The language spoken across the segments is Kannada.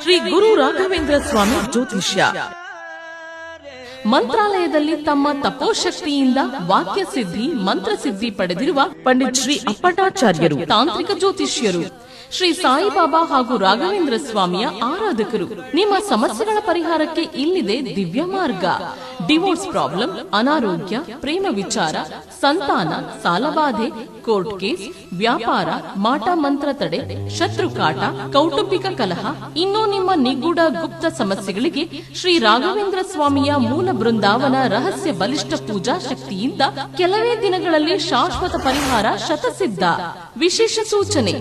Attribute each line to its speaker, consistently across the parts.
Speaker 1: ಶ್ರೀ ಗುರು ರಾಘವೇಂದ್ರ ಸ್ವಾಮಿ ಜ್ಯೋತಿಷ್ಯ. ಮಂತ್ರಾಲಯದಲ್ಲಿ ತಮ್ಮ ತಪೋಶಕ್ತಿಯಿಂದ ವಾಕ್ಯ ಸಿದ್ಧಿ ಮಂತ್ರಸಿದ್ಧಿ ಪಡೆದಿರುವ ಪಂಡಿತ್ ಶ್ರೀ ಅಪ್ಪಟಾಚಾರ್ಯರು ತಾಂತ್ರಿಕ ಜ್ಯೋತಿಷ್ಯರು. ಶ್ರೀ ಸಾಯಿಬಾಬಾ ಹಾಗೂ ರಾಘವೇಂದ್ರ ಸ್ವಾಮಿಯ ಆರಾಧಕರು. ನಿಮ್ಮ ಸಮಸ್ಯೆಗಳ ಪರಿಹಾರಕ್ಕೆ ಇಲ್ಲಿದೆ ದಿವ್ಯ ಮಾರ್ಗ. ಡಿವೋರ್ಸ್ ಪ್ರಾಬ್ಲಮ್, ಅನಾರೋಗ್ಯ, ಪ್ರೇಮ ವಿಚಾರ, ಸಂತಾನ, ಸಾಲಬಾಧೆ, ಕೋರ್ಟ್ ಕೇಸ್, ವ್ಯಾಪಾರ, ಮಾಟ ಮಂತ್ರ ತಡೆ, ಶತ್ರುಕಾಟ, ಕೌಟುಂಬಿಕ ಕಲಹ, ಇನ್ನೂ ನಿಮ್ಮ ನಿಗೂಢ ಗುಪ್ತ ಸಮಸ್ಯೆಗಳಿಗೆ ಶ್ರೀ ರಾಘವೇಂದ್ರ ಸ್ವಾಮಿಯ ಮೂಲ ಬೃಂದಾವನ ರಹಸ್ಯ ಬಲಿಷ್ಠ ಪೂಜಾ ಶಕ್ತಿಯಿಂದ ಕೆಲವೇ ದಿನಗಳಲ್ಲಿ ಶಾಶ್ವತ ಪರಿಹಾರ ಶತಸಿದ್ಧ. ವಿಶೇಷ ಸೂಚನೆ: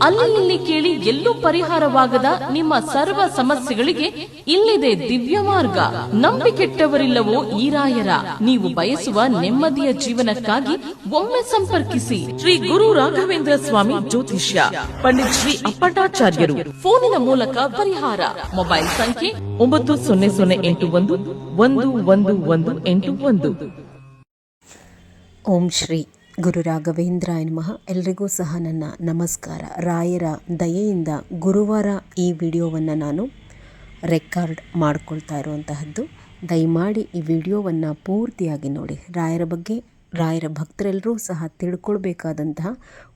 Speaker 1: ಅಲ್ಲಿ ಇಲ್ಲಿ ಕೇಳಿ ಎಲ್ಲೂ ಪರಿಹಾರವಾಗದ ನಿಮ್ಮ ಸರ್ವ ಸಮಸ್ಯೆಗಳಿಗೆ ಇಲ್ಲಿದೆ ದಿವ್ಯ ಮಾರ್ಗ. ನಂಬಿಕೆಟ್ಟವರಿಲ್ಲವೋ ಈ ರಾಯರ. ನೀವು ಬಯಸುವ ನೆಮ್ಮದಿಯ ಜೀವನಕ್ಕಾಗಿ ಒಮ್ಮೆ ಸಂಪರ್ಕಿಸಿ. ಶ್ರೀ ಗುರು ರಾಘವೇಂದ್ರ ಸ್ವಾಮಿ ಜ್ಯೋತಿಷ್ಯ, ಪಂಡಿತ್ ಶ್ರೀ ಅಪ್ಪಟಾಚಾರ್ಯರು. ಫೋನಿನ ಮೂಲಕ ಪರಿಹಾರ. ಮೊಬೈಲ್ ಸಂಖ್ಯೆ 9008111181.
Speaker 2: ಓಂ ಶ್ರೀ ಗುರು ರಾಘವೇಂದ್ರಾಯ ನಮಃ. ಎಲ್ರಿಗೂ ಸಹ ನನ್ನ ನಮಸ್ಕಾರ. ರಾಯರ ದಯೆಯಿಂದ ಗುರುವಾರ ಈ ವಿಡಿಯೋವನ್ನು ನಾನು ರೆಕಾರ್ಡ್ ಮಾಡ್ಕೊಳ್ತಾ ಇರುವಂತಹದ್ದು. ದಯಮಾಡಿ ಈ ವಿಡಿಯೋವನ್ನು ಪೂರ್ತಿಯಾಗಿ ನೋಡಿ. ರಾಯರ ಬಗ್ಗೆ, ರಾಯರ ಭಕ್ತರೆಲ್ಲರೂ ಸಹ ತಿಳ್ಕೊಳ್ಬೇಕಾದಂತಹ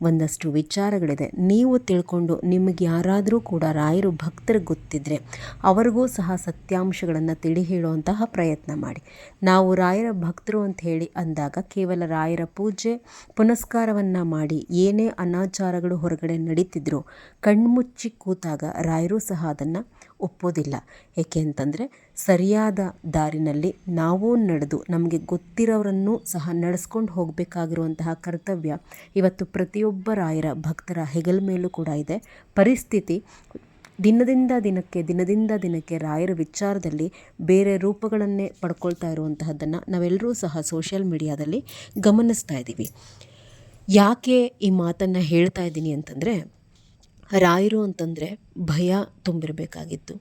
Speaker 2: ಒಂದಷ್ಟು ವಿಚಾರಗಳಿದೆ. ನೀವು ತಿಳ್ಕೊಂಡು ನಿಮಗೆ ಯಾರಾದರೂ ಕೂಡ ರಾಯರು ಭಕ್ತರು ಗೊತ್ತಿದ್ದರೆ ಅವರಿಗೂ ಸಹ ಸತ್ಯಾಂಶಗಳನ್ನು ತಿಳಿ ಹೇಳುವಂತಹ ಪ್ರಯತ್ನ ಮಾಡಿ. ನಾವು ರಾಯರ ಭಕ್ತರು ಅಂತ ಹೇಳಿ ಅಂದಾಗ ಕೇವಲ ರಾಯರ ಪೂಜೆ ಪುನಸ್ಕಾರವನ್ನು ಮಾಡಿ ಏನೇ ಅನಾಚಾರಗಳು ಹೊರಗಡೆ ನಡೀತಿದ್ರು ಕಣ್ಮುಚ್ಚಿ ಕೂತಾಗ ರಾಯರು ಸಹ ಅದನ್ನು ಒಪ್ಪೋದಿಲ್ಲ. ಏಕೆ ಅಂತಂದರೆ ಸರಿಯಾದ ದಾರಿನಲ್ಲಿ ನಾವು ನಡೆದು ನಮಗೆ ಗೊತ್ತಿರೋರನ್ನು ಸಹ ನಡೆಸ್ಕೊಂಡು ಹೋಗಬೇಕಾಗಿರುವಂತಹ ಕರ್ತವ್ಯ ಇವತ್ತು ಪ್ರತಿಯೊಬ್ಬ ರಾಯರ ಭಕ್ತರ ಹೆಗಲ ಮೇಲೂ ಕೂಡ ಇದೆ. ಪರಿಸ್ಥಿತಿ ದಿನದಿಂದ ದಿನಕ್ಕೆ ರಾಯರ ವಿಚಾರದಲ್ಲಿ ಬೇರೆ ರೂಪಗಳನ್ನೇ ಪಡ್ಕೊಳ್ತಾ ಇರುವಂತಹದ್ದನ್ನು ನಾವೆಲ್ಲರೂ ಸಹ ಸೋಷಿಯಲ್ ಮೀಡಿಯಾದಲ್ಲಿ ಗಮನಿಸ್ತಾ ಇದ್ದೀವಿ. ಯಾಕೆ ಈ ಮಾತನ್ನು ಹೇಳ್ತಾ ಇದ್ದೀನಿ ಅಂತಂದರೆ, ರಾಯರು ಅಂತಂದರೆ ಭಯ ತುಂಬಿರಬೇಕಾಗಿತ್ತು,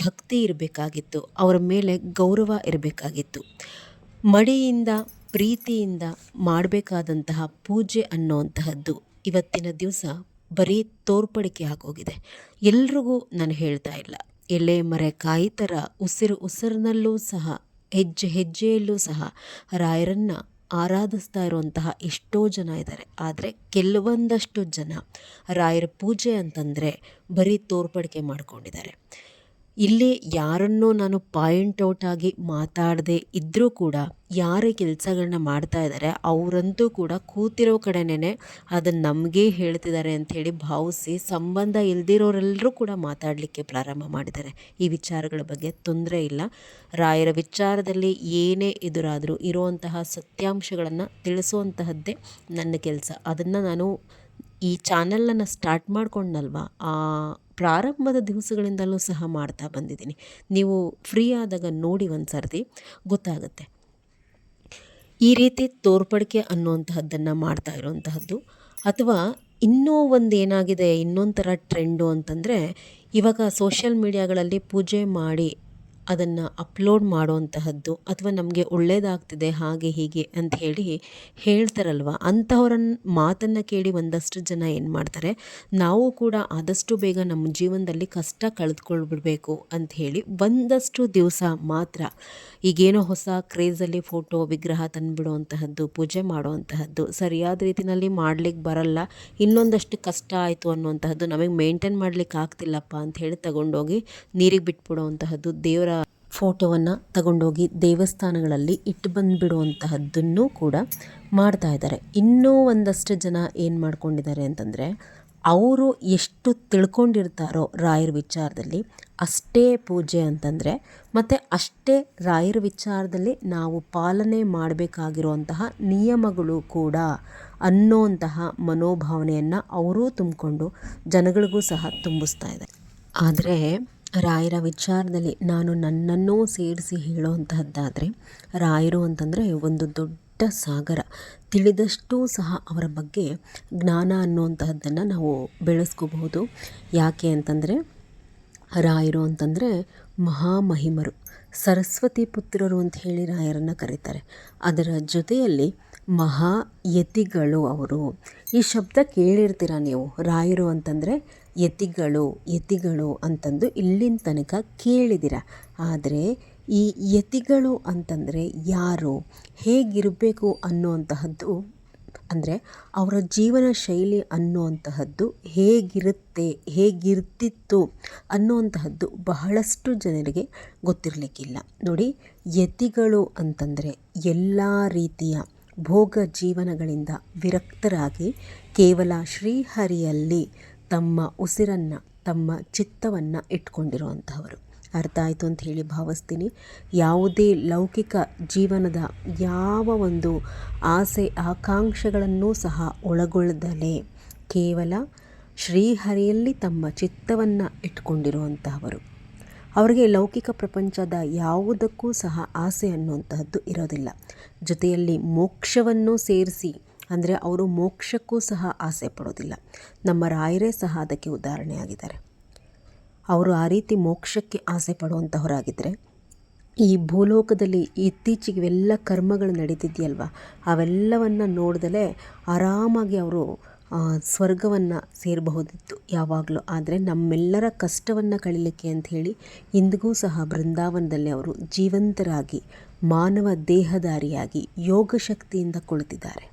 Speaker 2: ಭಕ್ತಿ ಇರಬೇಕಾಗಿತ್ತು, ಅವರ ಮೇಲೆ ಗೌರವ ಇರಬೇಕಾಗಿತ್ತು. ಮಡಿಯಿಂದ ಪ್ರೀತಿಯಿಂದ ಮಾಡಬೇಕಾದಂತಹ ಪೂಜೆ ಅನ್ನುವಂತಹದ್ದು ಇವತ್ತಿನ ದಿವಸ ಬರೀ ತೋರ್ಪಡಿಕೆ ಆಗೋಗಿದೆ. ಎಲ್ರಿಗೂ ನಾನು ಹೇಳ್ತಾ ಇಲ್ಲ, ಎಲೆ ಮರೆ ಕಾಯಿ ಥರ ಉಸಿರಿನಲ್ಲೂ ಸಹ ಹೆಜ್ಜೆಯಲ್ಲೂ ಸಹ ರಾಯರನ್ನು ಆರಾಧಿಸ್ತಾ ಇರುವಂತಹ ಎಷ್ಟೋ ಜನ ಇದ್ದಾರೆ. ಆದರೆ ಕೆಲವೊಂದಷ್ಟು ಜನ ರಾಯರ ಪೂಜೆ ಅಂತಂದರೆ ಬರೀ ತೋರ್ಪಡಿಕೆ ಮಾಡ್ಕೊಂಡಿದ್ದಾರೆ. ಇಲ್ಲಿ ಯಾರನ್ನೂ ನಾನು ಪಾಯಿಂಟ್ ಔಟ್ ಆಗಿ ಮಾತಾಡದೆ ಇದ್ದರೂ ಕೂಡ ಯಾರೇ ಕೆಲಸಗಳನ್ನ ಮಾಡ್ತಾ ಇದ್ದಾರೆ ಅವರಂತೂ ಕೂಡ ಕೂತಿರೋ ಕಡೆನೇ ಅದನ್ನು ನಮಗೇ ಹೇಳ್ತಿದ್ದಾರೆ ಅಂಥೇಳಿ ಭಾವಿಸಿ ಸಂಬಂಧ ಇಲ್ದಿರೋರೆಲ್ಲರೂ ಕೂಡ ಮಾತಾಡಲಿಕ್ಕೆ ಪ್ರಾರಂಭ ಮಾಡಿದ್ದಾರೆ. ಈ ವಿಚಾರಗಳ ಬಗ್ಗೆ ತೊಂದರೆ ಇಲ್ಲ. ರಾಯರ ವಿಚಾರದಲ್ಲಿ ಏನೇ ಎದುರಾದರೂ ಇರುವಂತಹ ಸತ್ಯಾಂಶಗಳನ್ನು ತಿಳಿಸುವಂತಹದ್ದೇ ನನ್ನ ಕೆಲಸ. ಅದನ್ನು ನಾನು ಈ ಚಾನಲನ್ನು ಸ್ಟಾರ್ಟ್ ಮಾಡ್ಕೊಂಡಲ್ವಾ ಆ ಪ್ರಾರಂಭದ ದಿವಸಗಳಿಂದಲೂ ಸಹ ಮಾಡ್ತಾ ಬಂದಿದ್ದೀನಿ. ನೀವು ಫ್ರೀ ಆದಾಗ ನೋಡಿ ಒಂದು ಸರ್ತಿ ಗೊತ್ತಾಗುತ್ತೆ. ಈ ರೀತಿ ತೋರ್ಪಡಿಕೆ ಅನ್ನುವಂತಹದ್ದನ್ನು ಮಾಡ್ತಾ ಇರುವಂತಹದ್ದು. ಅಥವಾ ಇನ್ನೂ ಒಂದು ಏನಾಗಿದೆ, ಇನ್ನೊಂದು ಥರ ಟ್ರೆಂಡು ಅಂತಂದರೆ, ಇವಾಗ ಸೋಷಿಯಲ್ ಮೀಡಿಯಾಗಳಲ್ಲಿ ಪೂಜೆ ಮಾಡಿ ಅದನ್ನು ಅಪ್ಲೋಡ್ ಮಾಡುವಂತಹದ್ದು, ಅಥವಾ ನಮಗೆ ಒಳ್ಳೆಯದಾಗ್ತಿದೆ ಹಾಗೆ ಹೀಗೆ ಅಂತ ಹೇಳ್ತಾರಲ್ವ, ಅಂಥವ್ರನ್ನ ಮಾತನ್ನು ಕೇಳಿ ಒಂದಷ್ಟು ಜನ ಏನು ಮಾಡ್ತಾರೆ, ನಾವು ಕೂಡ ಆದಷ್ಟು ಬೇಗ ನಮ್ಮ ಜೀವನದಲ್ಲಿ ಕಷ್ಟ ಕಳೆದುಕೊಳ್ಬಿಡ್ಬೇಕು ಅಂಥೇಳಿ ಒಂದಷ್ಟು ದಿವಸ ಮಾತ್ರ ಈಗೇನೋ ಹೊಸ ಕ್ರೇಜಲ್ಲಿ ಫೋಟೋ ವಿಗ್ರಹ ತಂದುಬಿಡುವಂತಹದ್ದು, ಪೂಜೆ ಮಾಡುವಂತಹದ್ದು, ಸರಿಯಾದ ರೀತಿಯಲ್ಲಿ ಮಾಡಲಿಕ್ಕೆ ಬರಲ್ಲ, ಇನ್ನೊಂದಷ್ಟು ಕಷ್ಟ ಆಯಿತು ಅನ್ನುವಂತಹದ್ದು, ನಮಗೆ ಮೇಂಟೈನ್ ಮಾಡಲಿಕ್ಕೆ ಆಗ್ತಿಲ್ಲಪ್ಪ ಅಂಥೇಳಿ ತಗೊಂಡೋಗಿ ನೀರಿಗೆ ಬಿಟ್ಬಿಡುವಂತಹದ್ದು, ದೇವರ ಫೋಟೋವನ್ನು ತಗೊಂಡೋಗಿ ದೇವಸ್ಥಾನಗಳಲ್ಲಿ ಇಟ್ಟು ಬಂದುಬಿಡುವಂತಹದ್ದನ್ನು ಕೂಡ ಮಾಡ್ತಾ ಇದ್ದಾರೆ. ಇನ್ನೂ ಒಂದಷ್ಟು ಜನ ಏನು ಮಾಡ್ಕೊಂಡಿದ್ದಾರೆ ಅಂತಂದರೆ, ಅವರು ಎಷ್ಟು ತಿಳ್ಕೊಂಡಿರ್ತಾರೋ ರಾಯರ ವಿಚಾರದಲ್ಲಿ ಅಷ್ಟೇ ಪೂಜೆ ಅಂತಂದರೆ, ಮತ್ತು ಅಷ್ಟೇ ರಾಯರ ವಿಚಾರದಲ್ಲಿ ನಾವು ಪಾಲನೆ ಮಾಡಬೇಕಾಗಿರುವಂತಹ ನಿಯಮಗಳು ಕೂಡ ಅನ್ನೋಂತಹ ಮನೋಭಾವನೆಯನ್ನು ಅವರೂ ತುಂಬಿಕೊಂಡು ಜನಗಳಿಗೂ ಸಹ ತುಂಬಿಸ್ತಾ ಇದೆ. ಆದರೆ ರಾಯರ ವಿಚಾರದಲ್ಲಿ ನಾನು ನನ್ನನ್ನೂ ಸೇರಿಸಿ ಹೇಳುವಂತಹದ್ದಾದರೆ, ರಾಯರು ಅಂತಂದರೆ ಒಂದು ದೊಡ್ಡ ಸಾಗರ. ತಿಳಿದಷ್ಟೂ ಸಹ ಅವರ ಬಗ್ಗೆ ಜ್ಞಾನ ಅನ್ನುವಂತಹದ್ದನ್ನು ನಾವು ಬೆಳೆಸ್ಕೋಬಹುದು. ಯಾಕೆ ಅಂತಂದರೆ, ರಾಯರು ಅಂತಂದರೆ ಮಹಾಮಹಿಮರು, ಸರಸ್ವತಿ ಪುತ್ರರು ಅಂತ ಹೇಳಿ ರಾಯರನ್ನು ಕರೀತಾರೆ. ಅದರ ಜೊತೆಯಲ್ಲಿ ಮಹಾಯತಿಗಳು ಅವರು. ಈ ಶಬ್ದ ಕೇಳಿರ್ತೀರ ನೀವು. ರಾಯರು ಅಂತಂದರೆ ಯತಿಗಳು ಅಂತಂದು ಇಲ್ಲಿನ ತನಕ ಕೇಳಿದಿರ. ಆದರೆ ಈ ಯತಿಗಳು ಅಂತಂದರೆ ಯಾರು, ಹೇಗಿರಬೇಕು ಅನ್ನುವಂತಹದ್ದು, ಅಂದರೆ ಅವರ ಜೀವನ ಶೈಲಿ ಅನ್ನುವಂತಹದ್ದು ಹೇಗಿರ್ತಿತ್ತು ಅನ್ನುವಂತಹದ್ದು ಬಹಳಷ್ಟು ಜನರಿಗೆ ಗೊತ್ತಿರಲಿಕ್ಕಿಲ್ಲ. ನೋಡಿ, ಯತಿಗಳು ಅಂತಂದರೆ ಎಲ್ಲ ರೀತಿಯ ಭೋಗ ಜೀವನಗಳಿಂದ ವಿರಕ್ತರಾಗಿ ಕೇವಲ ಶ್ರೀಹರಿಯಲ್ಲಿ ತಮ್ಮ ಉಸಿರನ್ನು, ತಮ್ಮ ಚಿತ್ತವನ್ನು ಇಟ್ಕೊಂಡಿರುವಂತಹವರು. ಅರ್ಥ ಆಯಿತು ಅಂತ ಹೇಳಿ ಭಾವಿಸ್ತೀನಿ. ಯಾವುದೇ ಲೌಕಿಕ ಜೀವನದ ಯಾವ ಒಂದು ಆಸೆ ಆಕಾಂಕ್ಷೆಗಳನ್ನೂ ಸಹ ಒಳಗೊಳ್ಳದಲೇ ಕೇವಲ ಶ್ರೀಹರಿಯಲ್ಲಿ ತಮ್ಮ ಚಿತ್ತವನ್ನು ಇಟ್ಕೊಂಡಿರುವಂತಹವರು. ಅವರಿಗೆ ಲೌಕಿಕ ಪ್ರಪಂಚದ ಯಾವುದಕ್ಕೂ ಸಹ ಆಸೆ ಅನ್ನುವಂತಹದ್ದು ಇರೋದಿಲ್ಲ. ಜೊತೆಯಲ್ಲಿ ಮೋಕ್ಷವನ್ನು ಸೇರಿಸಿ, ಅಂದರೆ ಅವರು ಮೋಕ್ಷಕ್ಕೂ ಸಹ ಆಸೆ ಪಡೋದಿಲ್ಲ. ನಮ್ಮ ರಾಯರೇ ಸಹ ಅದಕ್ಕೆ ಉದಾಹರಣೆಯಾಗಿದ್ದಾರೆ. ಅವರು ಆ ರೀತಿ ಮೋಕ್ಷಕ್ಕೆ ಆಸೆ ಪಡುವಂತಹವರಾಗಿದ್ದರೆ, ಈ ಭೂಲೋಕದಲ್ಲಿ ಇತ್ತೀಚೆಗೆ ಇವೆಲ್ಲ ಕರ್ಮಗಳು ನಡೀತಿದೆಯಲ್ವ, ಅವೆಲ್ಲವನ್ನು ನೋಡ್ದಲೇ ಆರಾಮಾಗಿ ಅವರು ಸ್ವರ್ಗವನ್ನು ಸೇರಬಹುದಿತ್ತು ಯಾವಾಗಲೂ. ಆದರೆ ನಮ್ಮೆಲ್ಲರ ಕಷ್ಟವನ್ನು ಕಳೀಲಿಕ್ಕೆ ಅಂಥೇಳಿ ಇಂದಿಗೂ ಸಹ ಬೃಂದಾವನದಲ್ಲಿ ಅವರು ಜೀವಂತರಾಗಿ ಮಾನವ ದೇಹಧಾರಿಯಾಗಿ ಯೋಗ ಶಕ್ತಿಯಿಂದ ಕುಳಿತಿದ್ದಾರೆ.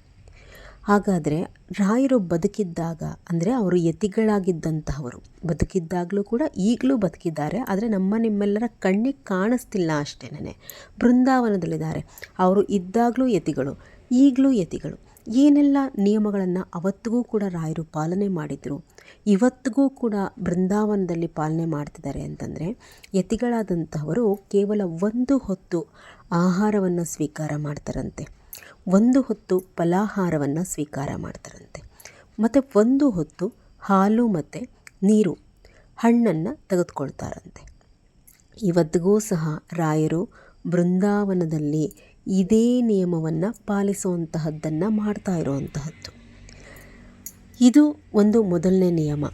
Speaker 2: ಹಾಗಾದರೆ ರಾಯರು ಬದುಕಿದ್ದಾಗ, ಅಂದರೆ ಅವರು ಯತಿಗಳಾಗಿದ್ದಂತಹವರು ಬದುಕಿದ್ದಾಗಲೂ ಕೂಡ ಈಗಲೂ ಬದುಕಿದ್ದಾರೆ. ಆದರೆ ನಿಮ್ಮೆಲ್ಲರ ಕಣ್ಣಿಗೆ ಕಾಣಿಸ್ತಿಲ್ಲ ಅಷ್ಟೇನೆ. ಬೃಂದಾವನದಲ್ಲಿದ್ದಾರೆ. ಅವರು ಇದ್ದಾಗಲೂ ಯತಿಗಳು, ಈಗಲೂ ಯತಿಗಳು. ಏನೆಲ್ಲ ನಿಯಮಗಳನ್ನು ಅವತ್ತಿಗೂ ಕೂಡ ರಾಯರು ಪಾಲನೆ ಮಾಡಿದರು, ಇವತ್ತಿಗೂ ಕೂಡ ಬೃಂದಾವನದಲ್ಲಿ ಪಾಲನೆ ಮಾಡ್ತಿದ್ದಾರೆ ಅಂತಂದರೆ, ಯತಿಗಳಾದಂತಹವರು ಕೇವಲ ಒಂದು ಹೊತ್ತು ಆಹಾರವನ್ನು ಸ್ವೀಕಾರ ಮಾಡ್ತಾರಂತೆ, ಒಂದು ಹೊತ್ತು ಫಲಾಹಾರವನ್ನು ಸ್ವೀಕಾರ ಮಾಡ್ತಾರಂತೆ, ಮತ್ತು ಒಂದು ಹೊತ್ತು ಹಾಲು ಮತ್ತು ನೀರು, ಹಣ್ಣನ್ನು ತೆಗೆದುಕೊಳ್ತಾರಂತೆ. ಇವತ್ತಿಗೂ ಸಹ ರಾಯರು ಬೃಂದಾವನದಲ್ಲಿ ಇದೇ ನಿಯಮವನ್ನು ಪಾಲಿಸುವಂತಹದ್ದನ್ನು ಮಾಡ್ತಾ ಇರುವಂತಹದ್ದು. ಇದು ಒಂದು ಮೊದಲನೇ ನಿಯಮ.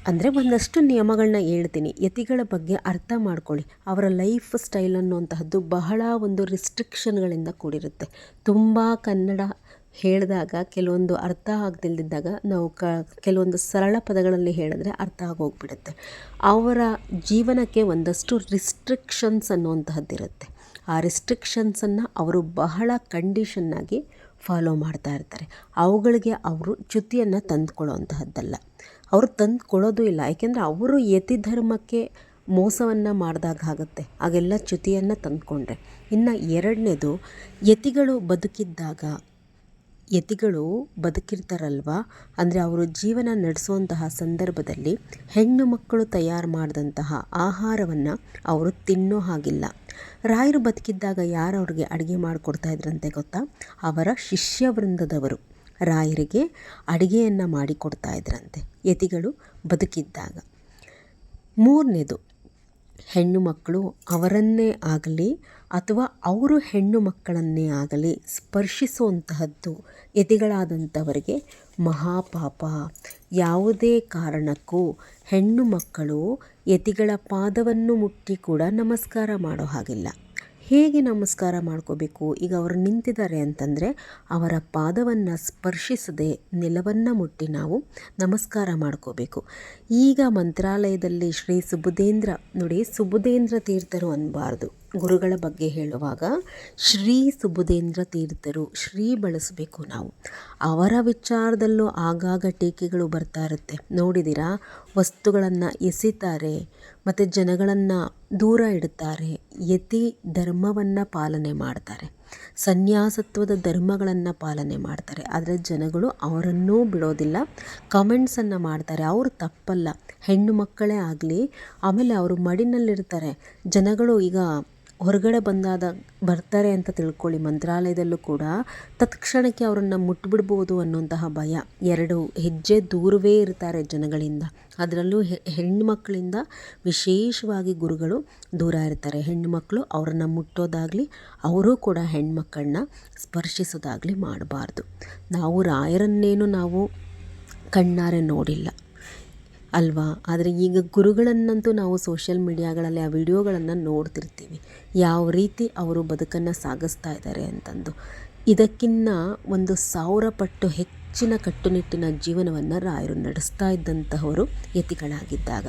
Speaker 2: ಅಂದರೆ ಒಂದಷ್ಟು ನಿಯಮಗಳನ್ನ ಹೇಳ್ತೀನಿ, ಯತಿಗಳ ಬಗ್ಗೆ ಅರ್ಥ ಮಾಡ್ಕೊಳ್ಳಿ. ಅವರ ಲೈಫ್ ಸ್ಟೈಲ್ ಅನ್ನುವಂತಹದ್ದು ಬಹಳ ಒಂದು ರಿಸ್ಟ್ರಿಕ್ಷನ್ಗಳಿಂದ ಕೂಡಿರುತ್ತೆ. ತುಂಬ ಕನ್ನಡ ಹೇಳಿದಾಗ ಕೆಲವೊಂದು ಅರ್ಥ ಆಗದಿಲ್ದಿದ್ದಾಗ ನಾವು ಕೆಲವೊಂದು ಸರಳ ಪದಗಳಲ್ಲಿ ಹೇಳಿದ್ರೆ ಅರ್ಥ ಆಗೋಗ್ಬಿಡುತ್ತೆ. ಅವರ ಜೀವನಕ್ಕೆ ಒಂದಷ್ಟು ರಿಸ್ಟ್ರಿಕ್ಷನ್ಸ್ ಅನ್ನುವಂತಹದ್ದಿರುತ್ತೆ. ಆ ರಿಸ್ಟ್ರಿಕ್ಷನ್ಸನ್ನು ಅವರು ಬಹಳ ಕಂಡೀಷನ್ನಾಗಿ ಫಾಲೋ ಮಾಡ್ತಾ ಇರ್ತಾರೆ. ಅವುಗಳಿಗೆ ಅವರು ಚ್ಯುತಿಯನ್ನು ತಂದುಕೊಳ್ಳುವಂತಹದ್ದಲ್ಲ, ಅವರು ತಂದು ಕೊಡೋದು ಇಲ್ಲ. ಯಾಕೆಂದರೆ ಅವರು ಯತಿ ಧರ್ಮಕ್ಕೆ ಮೋಸವನ್ನು ಮಾಡಿದಾಗ ಆಗುತ್ತೆ, ಆಗೆಲ್ಲ ಚ್ಯುತಿಯನ್ನು ತಂದುಕೊಂಡ್ರೆ. ಇನ್ನು ಎರಡನೇದು, ಯತಿಗಳು ಬದುಕಿರ್ತಾರಲ್ವ, ಅಂದರೆ ಅವರು ಜೀವನ ನಡೆಸುವಂತಹ ಸಂದರ್ಭದಲ್ಲಿ ಹೆಣ್ಣು ಮಕ್ಕಳು ತಯಾರು ಮಾಡಿದಂತಹ ಆಹಾರವನ್ನು ಅವರು ತಿನ್ನೋ ಹಾಗಿಲ್ಲ. ರಾಯರು ಬದುಕಿದ್ದಾಗ ಯಾರು ಅವ್ರಿಗೆ ಅಡುಗೆ ಮಾಡಿಕೊಡ್ತಾ ಇದ್ರಂತೆ ಗೊತ್ತಾ? ಅವರ ಶಿಷ್ಯವೃಂದದವರು ರಾಯರಿಗೆ ಅಡುಗೆಯನ್ನು ಮಾಡಿಕೊಡ್ತಾ ಇದ್ರಂತೆ ಯತಿಗಳು ಬದುಕಿದ್ದಾಗ. ಮೂರನೇದು, ಹೆಣ್ಣು ಮಕ್ಕಳು ಅವರನ್ನೇ ಆಗಲಿ ಅಥವಾ ಅವರು ಹೆಣ್ಣು ಮಕ್ಕಳನ್ನೇ ಆಗಲಿ ಸ್ಪರ್ಶಿಸುವಂತಹದ್ದು ಯತಿಗಳಾದಂಥವರಿಗೆ ಮಹಾಪಾಪ. ಯಾವುದೇ ಕಾರಣಕ್ಕೂ ಹೆಣ್ಣು ಮಕ್ಕಳು ಯತಿಗಳ ಪಾದವನ್ನು ಮುಟ್ಟಿ ಕೂಡ ನಮಸ್ಕಾರ ಮಾಡೋ ಹಾಗಿಲ್ಲ. ಹೇಗೆ ನಮಸ್ಕಾರ ಮಾಡ್ಕೋಬೇಕು? ಈಗ ಅವರು ನಿಂತಿದ್ದಾರೆ ಅಂತಂದರೆ ಅವರ ಪಾದವನ್ನು ಸ್ಪರ್ಶಿಸದೆ ನೆಲವನ್ನು ಮುಟ್ಟಿ ನಾವು ನಮಸ್ಕಾರ ಮಾಡ್ಕೋಬೇಕು. ಈಗ ಮಂತ್ರಾಲಯದಲ್ಲಿ ಶ್ರೀ ಸುಬುಧೇಂದ್ರ, ನೋಡಿ, ಸುಬುಧೇಂದ್ರ ತೀರ್ಥರು ಅನ್ನಬಾರ್ದು. ಗುರುಗಳ ಬಗ್ಗೆ ಹೇಳುವಾಗ ಶ್ರೀ ಸುಬುಧೇಂದ್ರ ತೀರ್ಥರು, ಶ್ರೀ ಬಳಸಬೇಕು ನಾವು. ಅವರ ವಿಚಾರದಲ್ಲೂ ಆಗಾಗ ಟೀಕೆಗಳು ಬರ್ತಾ ಇರುತ್ತೆ. ನೋಡಿದಿರಾ, ವಸ್ತುಗಳನ್ನು ಎಸಿತಾರೆ ಮತ್ತು ಜನಗಳನ್ನು ದೂರ ಇಡುತ್ತಾರೆ. ಯತಿ ಧರ್ಮವನ್ನು ಪಾಲನೆ ಮಾಡ್ತಾರೆ, ಸನ್ಯಾಸತ್ವದ ಧರ್ಮಗಳನ್ನು ಪಾಲನೆ ಮಾಡ್ತಾರೆ. ಆದರೆ ಜನಗಳು ಅವರನ್ನೂ ಬಿಡೋದಿಲ್ಲ, ಕಮೆಂಟ್ಸನ್ನು ಮಾಡ್ತಾರೆ. ಅವರು ತಪ್ಪಲ್ಲ, ಹೆಣ್ಣು ಮಕ್ಕಳೇ ಆಗಲಿ. ಆಮೇಲೆ ಅವರು ಮಡಿನಲ್ಲಿರ್ತಾರೆ. ಜನಗಳು ಈಗ ಹೊರಗಡೆ ಬರ್ತಾರೆ ಅಂತ ತಿಳ್ಕೊಳ್ಳಿ, ಮಂತ್ರಾಲಯದಲ್ಲೂ ಕೂಡ ತತ್ಕ್ಷಣಕ್ಕೆ ಅವರನ್ನು ಮುಟ್ಬಿಡ್ಬೋದು ಅನ್ನುವಂತಹ ಭಯ. 2 ಹೆಜ್ಜೆ ದೂರವೇ ಇರ್ತಾರೆ ಜನಗಳಿಂದ. ಅದರಲ್ಲೂ ಹೆಣ್ಣುಮಕ್ಕಳಿಂದ ವಿಶೇಷವಾಗಿ ಗುರುಗಳು ದೂರ ಇರ್ತಾರೆ. ಹೆಣ್ಣುಮಕ್ಕಳು ಅವರನ್ನು ಮುಟ್ಟೋದಾಗಲಿ, ಅವರು ಕೂಡ ಹೆಣ್ಮಕ್ಕಳನ್ನ ಸ್ಪರ್ಶಿಸೋದಾಗಲಿ ಮಾಡಬಾರ್ದು. ನಾವು ರಾಯರನ್ನೇನು ನಾವು ಕಣ್ಣಾರೆ ನೋಡಿಲ್ಲ ಅಲ್ವಾ? ಆದರೆ ಈಗ ಗುರುಗಳನ್ನಂತೂ ನಾವು ಸೋಷಿಯಲ್ ಮೀಡಿಯಾಗಳಲ್ಲಿ ಆ ವಿಡಿಯೋಗಳನ್ನು ನೋಡ್ತಿರ್ತೀವಿ, ಯಾವ ರೀತಿ ಅವರು ಬದುಕನ್ನು ಸಾಗಿಸ್ತಾ ಇದ್ದಾರೆ ಅಂತಂದು. ಇದಕ್ಕಿನ್ನ 1000 ಪಟ್ಟು ಹೆಚ್ಚಿನ ಕಟ್ಟುನಿಟ್ಟಿನ ಜೀವನವನ್ನು ರಾಯರು ನಡೆಸ್ತಾ ಇದ್ದಂತಹವರು ಯತಿಗಳಾಗಿದ್ದಾಗ.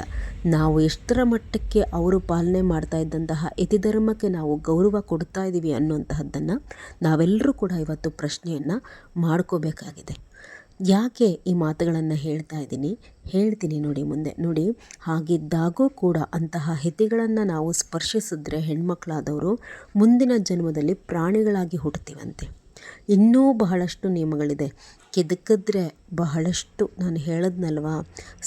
Speaker 2: ನಾವು ಎಷ್ಟರ ಮಟ್ಟಕ್ಕೆ ಅವರು ಪಾಲನೆ ಮಾಡ್ತಾ ಇದ್ದಂತಹ ಯತಿಧರ್ಮಕ್ಕೆ ನಾವು ಗೌರವ ಕೊಡ್ತಾ ಇದ್ದೀವಿ ಅನ್ನುವಂತಹದ್ದನ್ನು ನಾವೆಲ್ಲರೂ ಕೂಡ ಇವತ್ತು ಪ್ರಶ್ನೆಯನ್ನು ಮಾಡ್ಕೋಬೇಕಾಗಿದೆ. ಯಾಕೆ ಈ ಮಾತುಗಳನ್ನು ಹೇಳ್ತೀನಿ ನೋಡಿ ಮುಂದೆ. ನೋಡಿ, ಹಾಗಿದ್ದಾಗೂ ಕೂಡ ಅಂತಹ ಯತಿಗಳನ್ನು ನಾವು ಸ್ಪರ್ಶಿಸಿದ್ರೆ ಹೆಣ್ಮಕ್ಳಾದವರು ಮುಂದಿನ ಜನ್ಮದಲ್ಲಿ ಪ್ರಾಣಿಗಳಾಗಿ ಹುಟ್ಟುತ್ತೀವಂತೆ. ಇನ್ನೂ ಬಹಳಷ್ಟು ನಿಯಮಗಳಿದೆ. ಕೆದಕಿದ್ರೆ ಬಹಳಷ್ಟು, ನಾನು ಹೇಳದ್ನಲ್ವಾ,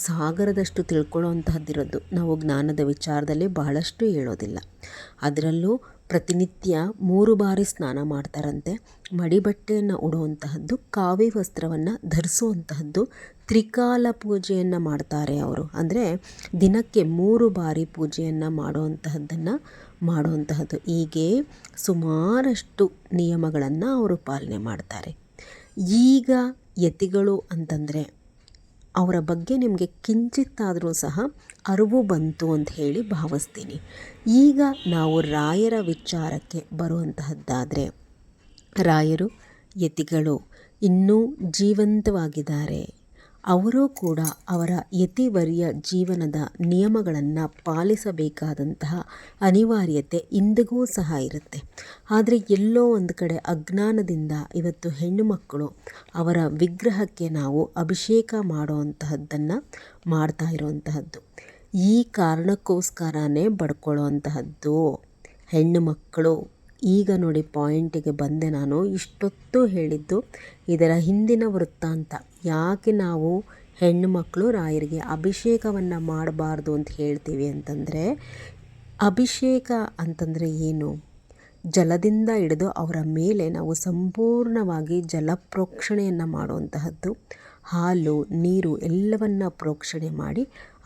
Speaker 2: ಸಾಗರದಷ್ಟು ತಿಳ್ಕೊಳ್ಳೋ ಅಂತಹದ್ದಿರೋದು. ನಾವು ಜ್ಞಾನದ ವಿಚಾರದಲ್ಲಿ ಬಹಳಷ್ಟು ಹೇಳೋದಿಲ್ಲ. ಅದರಲ್ಲೂ ಪ್ರತಿನಿತ್ಯ 3 ಬಾರಿ ಸ್ನಾನ ಮಾಡ್ತಾರಂತೆ, ಮಡಿಬಟ್ಟೆಯನ್ನು ಉಡುವಂತಹದ್ದು, ಕಾವಿ ವಸ್ತ್ರವನ್ನು ಧರಿಸುವಂತಹದ್ದು, ತ್ರಿಕಾಲ ಪೂಜೆಯನ್ನು ಮಾಡ್ತಾರೆ ಅವರು. ಅಂದರೆ ದಿನಕ್ಕೆ 3 ಬಾರಿ ಪೂಜೆಯನ್ನು ಮಾಡುವಂತಹದ್ದು. ಹೀಗೆ ಸುಮಾರಷ್ಟು ನಿಯಮಗಳನ್ನು ಅವರು ಪಾಲನೆ ಮಾಡ್ತಾರೆ. ಈಗ ಯತಿಗಳು ಅಂತಂದರೆ ಅವರ ಬಗ್ಗೆ ನಿಮಗೆ ಕಿಂಚಿತ್ತಾದರೂ ಸಹ ಅರಿವು ಬಂತು ಅಂತ ಹೇಳಿ ಭಾವಿಸ್ತೀನಿ. ಈಗ ನಾವು ರಾಯರ ವಿಚಾರಕ್ಕೆ ಬರುವಂತಹದ್ದಾದರೆ, ರಾಯರು ಯತಿಗಳು ಇನ್ನೂ ಜೀವಂತವಾಗಿದ್ದಾರೆ. ಅವರೂ ಕೂಡ ಅವರ ಯತಿವರ್ಯ ಜೀವನದ ನಿಯಮಗಳನ್ನು ಪಾಲಿಸಬೇಕಾದಂತಹ ಅನಿವಾರ್ಯತೆ ಇಂದಿಗೂ ಸಹ ಇರುತ್ತೆ. ಆದರೆ ಎಲ್ಲೋ ಒಂದು ಕಡೆ ಅಜ್ಞಾನದಿಂದ ಇವತ್ತು ಹೆಣ್ಣು ಮಕ್ಕಳು ಅವರ ವಿಗ್ರಹಕ್ಕೆ ನಾವು ಅಭಿಷೇಕ ಮಾಡುವಂತಹದ್ದನ್ನು ಮಾಡ್ತಾ ಇರುವಂತಹದ್ದು. ಈ ಕಾರಣಕ್ಕೋಸ್ಕರನೇ ಬಡ್ಕೊಳ್ಳುವಂತಹದ್ದು ಹೆಣ್ಣು ಮಕ್ಕಳು. ಈಗ ನೋಡಿ, ಪಾಯಿಂಟಿಗೆ ಬಂದೆ ನಾನು. ಇಷ್ಟೊತ್ತು ಹೇಳಿದ್ದು ಇದರ ಹಿಂದಿನ ವೃತ್ತಾಂತ. ಯಾಕೆ ನಾವು ಹೆಣ್ಣು ಮಕ್ಕಳು ರಾಯರಿಗೆ ಅಭಿಷೇಕವನ್ನು ಮಾಡಬಾರ್ದು ಅಂತ ಹೇಳ್ತೀವಿ ಅಂತಂದರೆ, ಅಭಿಷೇಕ ಅಂತಂದರೆ ಏನು? ಜಲದಿಂದ ಹಿಡಿದು ಅವರ ಮೇಲೆ ನಾವು ಸಂಪೂರ್ಣವಾಗಿ ಜಲಪ್ರೋಕ್ಷಣೆಯನ್ನು ಮಾಡುವಂತಹದ್ದು. ಹಾಲು ನೀರು ಎಲ್ಲವನ್ನು ಪ್ರೋಕ್ಷಣೆ ಮಾಡಿ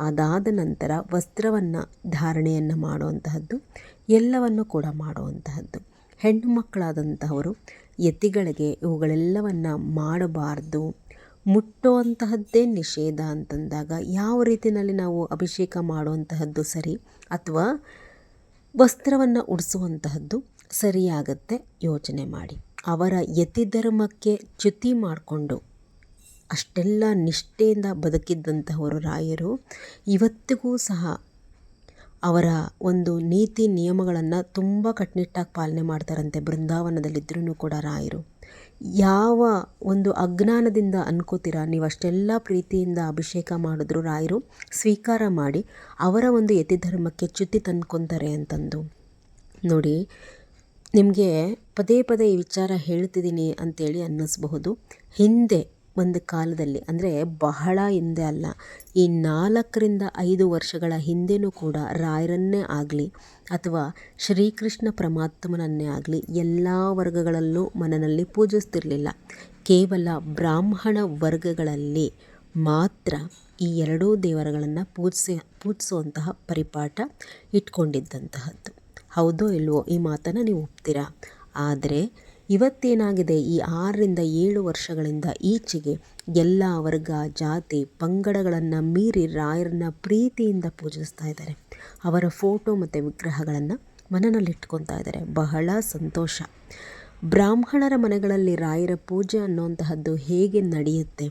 Speaker 2: ಅದಾದ ನಂತರ ವಸ್ತ್ರವನ್ನು ಧಾರಣೆಯನ್ನು ಮಾಡುವಂತಹದ್ದು, ಎಲ್ಲವನ್ನು ಕೂಡ ಮಾಡುವಂತಹದ್ದು. ಹೆಣ್ಣು ಮಕ್ಕಳಾದಂತಹವರು ಯತಿಗಳಿಗೆ ಇವುಗಳೆಲ್ಲವನ್ನು ಮಾಡಬಾರ್ದು. ಮುಟ್ಟುವಂತಹದ್ದೇ ನಿಷೇಧ ಅಂತಂದಾಗ ಯಾವ ರೀತಿಯಲ್ಲಿ ನಾವು ಅಭಿಷೇಕ ಮಾಡುವಂತಹದ್ದು ಸರಿ, ಅಥವಾ ವಸ್ತ್ರವನ್ನು ಉಡಿಸುವಂತಹದ್ದು ಸರಿಯಾಗತ್ತೆ? ಯೋಚನೆ ಮಾಡಿ. ಅವರ ಯತಿಧರ್ಮಕ್ಕೆ ಚ್ಯುತಿ ಮಾಡಿಕೊಂಡು ಅಷ್ಟೆಲ್ಲ ನಿಷ್ಠೆಯಿಂದ ಬದುಕಿದ್ದಂತಹವರು ರಾಯರು ಇವತ್ತಿಗೂ ಸಹ ಅವರ ಒಂದು ನೀತಿ ನಿಯಮಗಳನ್ನು ತುಂಬ ಕಟ್ಟುನಿಟ್ಟಾಗಿ ಪಾಲನೆ ಮಾಡ್ತಾರಂತೆ. ಬೃಂದಾವನದಲ್ಲಿದ್ದರೂ ಕೂಡ ರಾಯರು ಯಾವ ಒಂದು ಅಜ್ಞಾನದಿಂದ ಅನ್ಕೋತೀರಾ ನೀವು, ಅಷ್ಟೆಲ್ಲ ಪ್ರೀತಿಯಿಂದ ಅಭಿಷೇಕ ಮಾಡಿದ್ರು ರಾಯರು ಸ್ವೀಕಾರ ಮಾಡಿ ಅವರ ಒಂದು ಯತಿಧರ್ಮಕ್ಕೆ ಚ್ಯುತಿ ತಂದ್ಕೊತಾರೆ ಅಂತಂದು. ನೋಡಿ, ನಿಮಗೆ ಪದೇ ಪದೇ ಈ ವಿಚಾರ ಹೇಳ್ತಿದ್ದೀನಿ ಅಂತೇಳಿ ಅನ್ನಿಸ್ಬಹುದು. ಹಿಂದೆ ಒಂದು ಕಾಲದಲ್ಲಿ, ಅಂದರೆ ಬಹಳ ಹಿಂದೆ ಅಲ್ಲ, ಈ 4-5 ವರ್ಷಗಳ ಹಿಂದೆನೂ ಕೂಡ ರಾಯರನ್ನೇ ಆಗಲಿ ಅಥವಾ ಶ್ರೀಕೃಷ್ಣ ಪರಮಾತ್ಮನನ್ನೇ ಆಗಲಿ ಎಲ್ಲ ವರ್ಗಗಳಲ್ಲೂ ಮನೆಯಲ್ಲಿ ಪೂಜಿಸ್ತಿರಲಿಲ್ಲ. ಕೇವಲ ಬ್ರಾಹ್ಮಣ ವರ್ಗಗಳಲ್ಲಿ ಮಾತ್ರ ಈ 2 ದೇವರುಗಳನ್ನು ಪೂಜಿಸುವಂತಹ ಪರಿಪಾಠ ಇಟ್ಕೊಂಡಿದ್ದಂತಹದ್ದು. ಹೌದೋ ಇಲ್ವೋ ಈ ಮಾತನ್ನು ನೀವು ಒಪ್ತೀರಾ? ಆದರೆ ಇವತ್ತೇನಾಗಿದೆ, ಈ 6-7 ವರ್ಷಗಳಿಂದ ಈಚೆಗೆ ಎಲ್ಲ ವರ್ಗ ಜಾತಿ ಪಂಗಡಗಳನ್ನು ಮೀರಿ ರಾಯರನ್ನ ಪ್ರೀತಿಯಿಂದ ಪೂಜಿಸ್ತಾ ಇದ್ದಾರೆ. ಅವರ ಫೋಟೋ ಮತ್ತು ವಿಗ್ರಹಗಳನ್ನು ಮನೆಯಲ್ಲಿಟ್ಕೊತಾ ಇದ್ದಾರೆ. ಬಹಳ ಸಂತೋಷ. ಬ್ರಾಹ್ಮಣರ ಮನೆಗಳಲ್ಲಿ ರಾಯರ ಪೂಜೆ ಅನ್ನುವಂತಹದ್ದು ಹೇಗೆ ನಡೆಯುತ್ತೆ?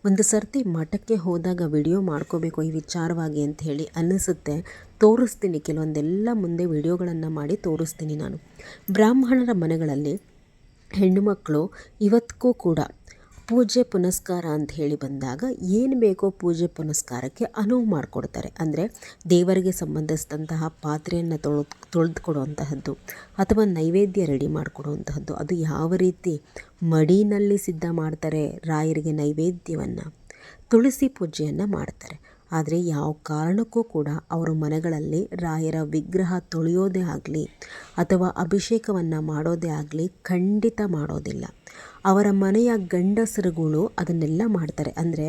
Speaker 2: ಒಂದು ಸರ್ತಿ ಮಠಕ್ಕೆ ಹೋದಾಗ ವಿಡಿಯೋ ಮಾಡ್ಕೋಬೇಕು ಈ ವಿಚಾರವಾಗಿ ಅಂತ ಹೇಳಿ ಅನ್ನಿಸುತ್ತೆ. ತೋರಿಸ್ತೀನಿ, ಕೆಲವೊಂದೆಲ್ಲ ಮುಂದೆ ವಿಡಿಯೋಗಳನ್ನು ಮಾಡಿ ತೋರಿಸ್ತೀನಿ ನಾನು. ಬ್ರಾಹ್ಮಣರ ಮನೆಗಳಲ್ಲಿ ಹೆಣ್ಣು ಮಕ್ಕಳು ಇವತ್ತಿಗೂ ಕೂಡ ಪೂಜೆ ಪುನಸ್ಕಾರ ಅಂತ ಹೇಳಿ ಬಂದಾಗ ಏನು ಬೇಕೋ ಪೂಜೆ ಪುನಸ್ಕಾರಕ್ಕೆ ಅನುವು ಮಾಡಿಕೊಡ್ತಾರೆ. ಅಂದರೆ ದೇವರಿಗೆ ಸಂಬಂಧಿಸಿದಂತಹ ಪಾತ್ರೆಯನ್ನು ತೊಳೆದುಕೊಡುವಂತಹದ್ದು ಅಥವಾ ನೈವೇದ್ಯ ರೆಡಿ ಮಾಡಿಕೊಡುವಂತಹದ್ದು. ಅದು ಯಾವ ರೀತಿ ಮಡಿನಲ್ಲಿ ಸಿದ್ಧ ಮಾಡ್ತಾರೆ ರಾಯರಿಗೆ ನೈವೇದ್ಯವನ್ನು, ತುಳಸಿ ಪೂಜೆಯನ್ನು ಮಾಡ್ತಾರೆ. ಆದರೆ ಯಾವ ಕಾರಣಕ್ಕೂ ಕೂಡ ಅವರ ಮನೆಗಳಲ್ಲಿ ರಾಯರ ವಿಗ್ರಹ ತೊಳೆಯೋದೇ ಆಗಲಿ ಅಥವಾ ಅಭಿಷೇಕವನ್ನು ಮಾಡೋದೇ ಆಗಲಿ ಖಂಡಿತ ಮಾಡೋದಿಲ್ಲ. ಅವರ ಮನೆಯ ಗಂಡಸರುಗಳು ಅದನ್ನೆಲ್ಲ ಮಾಡ್ತಾರೆ. ಅಂದರೆ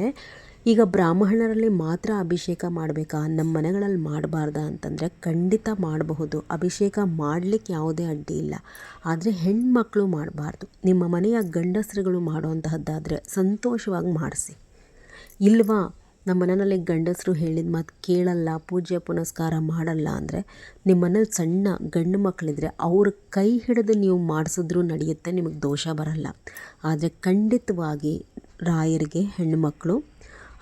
Speaker 2: ಈಗ ಬ್ರಾಹ್ಮಣರಲ್ಲಿ ಮಾತ್ರ ಅಭಿಷೇಕ ಮಾಡಬೇಕಾ, ನಮ್ಮ ಮನೆಗಳಲ್ಲಿ ಮಾಡಬಾರ್ದಾ ಅಂತಂದರೆ ಖಂಡಿತ ಮಾಡಬಹುದು. ಅಭಿಷೇಕ ಮಾಡಲಿಕ್ಕೆ ಯಾವುದೇ ಅಡ್ಡಿ ಇಲ್ಲ. ಆದರೆ ಹೆಣ್ಮಕ್ಳು ಮಾಡಬಾರ್ದು. ನಿಮ್ಮ ಮನೆಯ ಗಂಡಸರುಗಳು ಮಾಡುವಂತಹದ್ದಾದರೆ ಸಂತೋಷವಾಗಿ ಮಾಡಿಸಿ. ಇಲ್ವಾ, ನಮ್ಮ ಮನೆಯಲ್ಲಿ ಗಂಡಸರು ಹೇಳಿದ ಮಾತು ಕೇಳಲ್ಲ, ಪೂಜೆ ಪುನಸ್ಕಾರ ಮಾಡಲ್ಲ ಅಂದರೆ ನಿಮ್ಮ ಮನೇಲಿ ಸಣ್ಣ ಗಂಡು ಮಕ್ಕಳಿದ್ರೆ ಅವ್ರ ಕೈ ಹಿಡಿದು ನೀವು ಮಾಡಿಸಿದ್ರೂ ನಡೆಯುತ್ತೆ, ನಿಮಗೆ ದೋಷ ಬರಲ್ಲ. ಆದರೆ ಖಂಡಿತವಾಗಿ ರಾಯರಿಗೆ ಹೆಣ್ಣುಮಕ್ಕಳು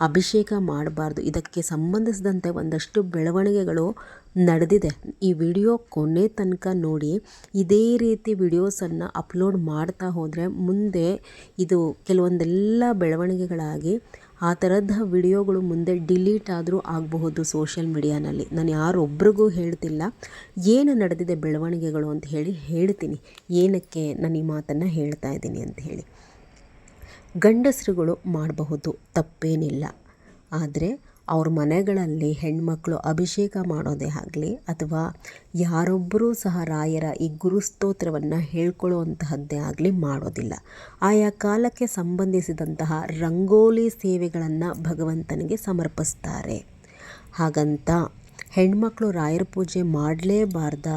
Speaker 2: ಅಭಿಷೇಕ ಮಾಡಬಾರ್ದು. ಇದಕ್ಕೆ ಸಂಬಂಧಿಸಿದಂತೆ ಒಂದಷ್ಟು ಬೆಳವಣಿಗೆಗಳು ನಡೆದಿದೆ. ಈ ವಿಡಿಯೋ ಕೊನೆ ತನಕ ನೋಡಿ. ಇದೇ ರೀತಿ ವಿಡಿಯೋಸನ್ನು ಅಪ್ಲೋಡ್ ಮಾಡ್ತಾ ಹೋದರೆ ಮುಂದೆ ಇದು ಕೆಲವೊಂದೆಲ್ಲ ಬೆಳವಣಿಗೆಗಳಾಗಿ ಆ ಥರದ ವಿಡಿಯೋಗಳು ಮುಂದೆ ಡಿಲೀಟ್ ಆದರೂ ಆಗಬಹುದು ಸೋಷಿಯಲ್ ಮೀಡಿಯಾನಲ್ಲಿ. ನಾನು ಯಾರೊಬ್ರಿಗೂ ಹೇಳ್ತಿಲ್ಲ, ಏನು ನಡೆದಿದೆ ಬೆಳವಣಿಗೆಗಳು ಅಂತ ಹೇಳ್ತೀನಿ, ಏನಕ್ಕೆ ನಾನು ಈ ಮಾತನ್ನು ಹೇಳ್ತಾ ಇದ್ದೀನಿ ಅಂತ ಹೇಳಿ. ಗಂಡಸರುಗಳು ಮಾಡಬಹುದು, ತಪ್ಪೇನಿಲ್ಲ. ಆದರೆ ಅವ್ರ ಮನೆಗಳಲ್ಲಿ ಹೆಣ್ಮಕ್ಳು ಅಭಿಷೇಕ ಮಾಡೋದೇ ಆಗಲಿ ಅಥವಾ ಯಾರೊಬ್ಬರೂ ಸಹ ರಾಯರ ಈ ಗುರುಸ್ತೋತ್ರವನ್ನು ಹೇಳ್ಕೊಳ್ಳುವಂತಹದ್ದೇ ಆಗಲಿ ಮಾಡೋದಿಲ್ಲ. ಆಯಾ ಕಾಲಕ್ಕೆ ಸಂಬಂಧಿಸಿದಂತಹ ರಂಗೋಲಿ ಸೇವೆಗಳನ್ನು ಭಗವಂತನಿಗೆ ಸಮರ್ಪಿಸ್ತಾರೆ. ಹಾಗಂತ ಹೆಣ್ಮಕ್ಳು ರಾಯರ ಪೂಜೆ ಮಾಡಲೇಬಾರ್ದ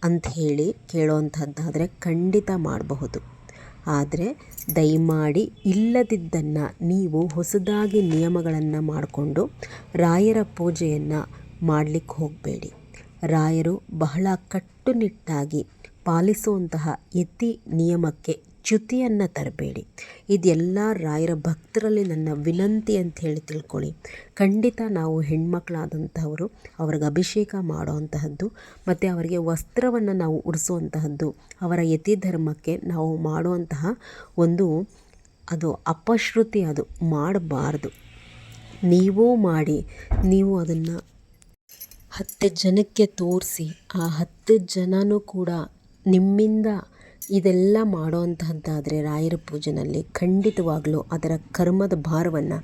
Speaker 2: ಅಂಥೇಳಿ ಕೇಳೋವಂಥದ್ದಾದರೆ ಖಂಡಿತ ಮಾಡಬಹುದು. ಆದರೆ ದಯಮಾಡಿ ಇಲ್ಲದಿದ್ದನ್ನು ನೀವು ಹೊಸದಾಗಿ ನಿಯಮಗಳನ್ನು ಮಾಡಿಕೊಂಡು ರಾಯರ ಪೂಜೆಯನ್ನು ಮಾಡಲಿಕ್ಕೆ ಹೋಗಬೇಡಿ. ರಾಯರು ಬಹಳ ಕಟ್ಟುನಿಟ್ಟಾಗಿ ಪಾಲಿಸುವಂತಹ ಯತಿ ನಿಯಮಕ್ಕೆ ಚ್ಯುತಿಯನ್ನು ತರಬೇಡಿ. ಇದೆಲ್ಲ ರಾಯರ ಭಕ್ತರಲ್ಲಿ ನನ್ನ ವಿನಂತಿ ಅಂತ ಹೇಳಿ ತಿಳ್ಕೊಳ್ಳಿ. ಖಂಡಿತ ನಾವು ಹೆಣ್ಮಕ್ಳಾದಂಥವರು ಅವ್ರಿಗೆ ಅಭಿಷೇಕ ಮಾಡೋವಂತಹದ್ದು ಮತ್ತು ಅವರಿಗೆ ವಸ್ತ್ರವನ್ನು ನಾವು ಉಡಿಸುವಂತಹದ್ದು ಅವರ ಯತಿ ಧರ್ಮಕ್ಕೆ ನಾವು ಮಾಡುವಂತಹ ಅದು ಅಪಶ್ರುತಿ, ಅದು ಮಾಡಬಾರ್ದು. ನೀವೂ ಮಾಡಿ ನೀವು ಅದನ್ನು 10 ಜನಕ್ಕೆ ತೋರಿಸಿ ಆ 10 ಜನನೂ ಕೂಡ ನಿಮ್ಮಿಂದ ಇದೆಲ್ಲ ಮಾಡೋವಂತಹದ್ದಾದರೆ ರಾಯರ ಪೂಜೆಯಲ್ಲಿ ಖಂಡಿತವಾಗಲೂ ಅದರ ಕರ್ಮದ ಭಾರವನ್ನು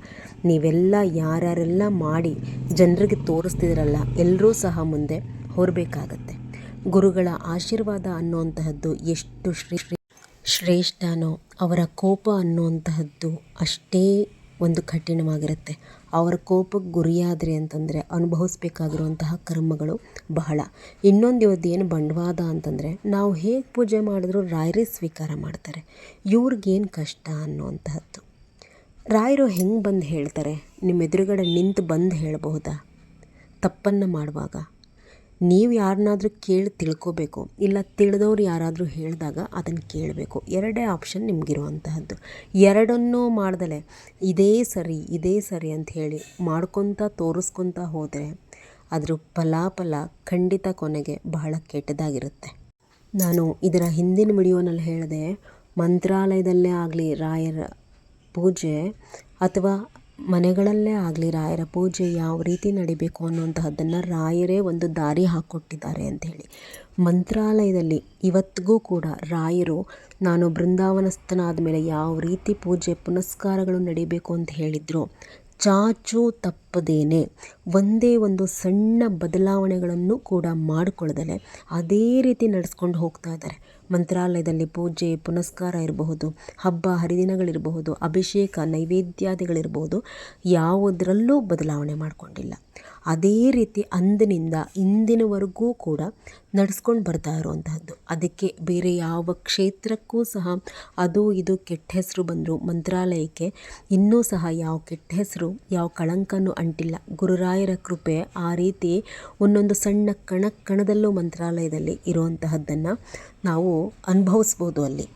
Speaker 2: ನೀವೆಲ್ಲ ಯಾರ್ಯಾರೆಲ್ಲ ಮಾಡಿ ಜನರಿಗೆ ತೋರಿಸ್ತಿದ್ರಲ್ಲ ಎಲ್ಲರೂ ಸಹ ಮುಂದೆ ಹೊರಬೇಕಾಗತ್ತೆ. ಗುರುಗಳ ಆಶೀರ್ವಾದ ಅನ್ನುವಂತಹದ್ದು ಎಷ್ಟು ಶ್ರೇಷ್ಠನೋ ಅವರ ಕೋಪ ಅನ್ನುವಂತಹದ್ದು ಅಷ್ಟೇ ಒಂದು ಕಠಿಣವಾಗಿರುತ್ತೆ. ಅವರ ಕೋಪಕ್ಕೆ ಗುರಿಯಾದರೆ ಅಂತಂದರೆ ಅನುಭವಿಸ್ಬೇಕಾಗಿರುವಂತಹ ಕರ್ಮಗಳು ಬಹಳ. ಇನ್ನೊಂದು ಏನು ಬಂಡವಾದ ಅಂತಂದರೆ ನಾವು ಹೇಗೆ ಪೂಜೆ ಮಾಡಿದ್ರೂ ರಾಯರೇ ಸ್ವೀಕಾರ ಮಾಡ್ತಾರೆ. ಇವ್ರಿಗೇನು ಕಷ್ಟ ಅನ್ನುವಂತಹದ್ದು. ರಾಯರು ಹೆಂಗೆ ಬಂದು ಹೇಳ್ತಾರೆ? ನಿಮ್ಮ ಎದುರುಗಡೆ ನಿಂತು ಬಂದು ಹೇಳಬಹುದಾ? ತಪ್ಪನ್ನು ಮಾಡುವಾಗ ನೀವು ಯಾರನ್ನಾದರೂ ಕೇಳಿ ತಿಳ್ಕೋಬೇಕು, ಇಲ್ಲ ತಿಳಿದವ್ರು ಯಾರಾದರೂ ಹೇಳಿದಾಗ ಅದನ್ನು ಕೇಳಬೇಕು. ಎರಡೇ ಆಪ್ಷನ್ ನಿಮಗಿರುವಂತಹದ್ದು. ಎರಡನ್ನೂ ಮಾಡ್ದಲೆ ಇದೇ ಸರಿ ಅಂತ ಹೇಳಿ ಮಾಡ್ಕೊತ ತೋರಿಸ್ಕೊತ ಹೋದರೆ ಅದ್ರ ಫಲಾಫಲ ಖಂಡಿತ ಕೊನೆಗೆ ಬಹಳ ಕೆಟ್ಟದಾಗಿರುತ್ತೆ. ನಾನು ಇದರ ಹಿಂದಿನ ವಿಡಿಯೋನಲ್ಲಿ ಹೇಳಿದೆ, ಮಂತ್ರಾಲಯದಲ್ಲೇ ಆಗಲಿ ರಾಯರ ಪೂಜೆ ಅಥವಾ ಮನೆಗಳಲ್ಲೇ ಆಗಲಿ ರಾಯರ ಪೂಜೆ ಯಾವ ರೀತಿ ನಡಿಬೇಕು ಅನ್ನುವಂತಹದ್ದನ್ನು ರಾಯರೇ ಒಂದು ದಾರಿ ಹಾಕ್ಕೊಟ್ಟಿದ್ದಾರೆ ಅಂಥೇಳಿ. ಮಂತ್ರಾಲಯದಲ್ಲಿ ಇವತ್ತಿಗೂ ಕೂಡ ರಾಯರು ನಾನು ಬೃಂದಾವನಸ್ಥನಾದ ಮೇಲೆ ಯಾವ ರೀತಿ ಪೂಜೆ ಪುನಸ್ಕಾರಗಳು ನಡಿಬೇಕು ಅಂತ ಹೇಳಿದ್ರು ಚಾಚೂ ತಪ್ಪದೇನೆ ಒಂದೇ ಒಂದು ಸಣ್ಣ ಬದಲಾವಣೆಗಳನ್ನು ಕೂಡ ಮಾಡಿಕೊಳ್ಳದಲೆ ಅದೇ ರೀತಿ ನಡೆಸ್ಕೊಂಡು ಹೋಗ್ತಾ ಇದ್ದಾರೆ. ಮಂತ್ರಾಲಯದಲ್ಲಿ ಪೂಜೆ ಪುನಸ್ಕಾರ ಇರಬಹುದು, ಹಬ್ಬ ಹರಿದಿನಗಳಿರಬಹುದು, ಅಭಿಷೇಕ ನೈವೇದ್ಯಾದಿಗಳಿರ್ಬೋದು, ಯಾವುದರಲ್ಲೂ ಬದಲಾವಣೆ ಮಾಡಿಕೊಂಡಿಲ್ಲ. ಅದೇ ರೀತಿ ಅಂದಿನಿಂದ ಇಂದಿನವರೆಗೂ ಕೂಡ ನಡೆಸ್ಕೊಂಡು ಬರ್ತಾ ಇರುವಂತಹದ್ದು. ಅದಕ್ಕೆ ಬೇರೆ ಯಾವ ಕ್ಷೇತ್ರಕ್ಕೂ ಸಹ ಅದು ಇದು ಕೆಟ್ಟ ಹೆಸರು ಬಂದರೂ ಮಂತ್ರಾಲಯಕ್ಕೆ ಇನ್ನೂ ಸಹ ಯಾವ ಕೆಟ್ಟ ಹೆಸರು ಯಾವ ಕಳಂಕನೂ ಅಂಟಿಲ್ಲ. ಗುರುರಾಯರ ಕೃಪೆ ಆ ರೀತಿ ಒಂದೊಂದು ಸಣ್ಣ ಕಣದಲ್ಲೂ ಮಂತ್ರಾಲಯದಲ್ಲಿ ಇರುವಂತಹದ್ದನ್ನು ನಾವು ಅನುಭವಿಸ್ಬೋದು ಅಲ್ಲಿ.